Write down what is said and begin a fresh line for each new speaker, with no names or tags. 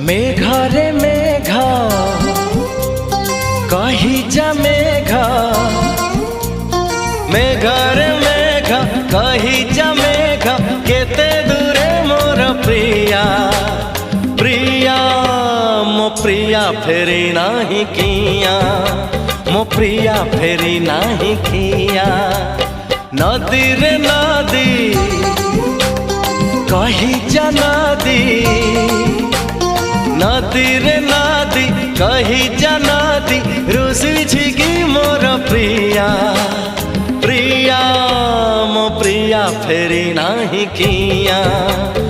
मेघरे मेघ कही जा मेघ, मेघरे मेघ कही जा मेघ, केते दूरे मोर प्रिया प्रिया मो प्रिया फेरी नाही किया, मो प्रिया फेरी नाही किया। नदी रे नदी कही जा नदी, नदी रे नदी कही जा नदी, रुसी की मोर प्रिया प्रिया मो प्रिया फेरी नाही किया,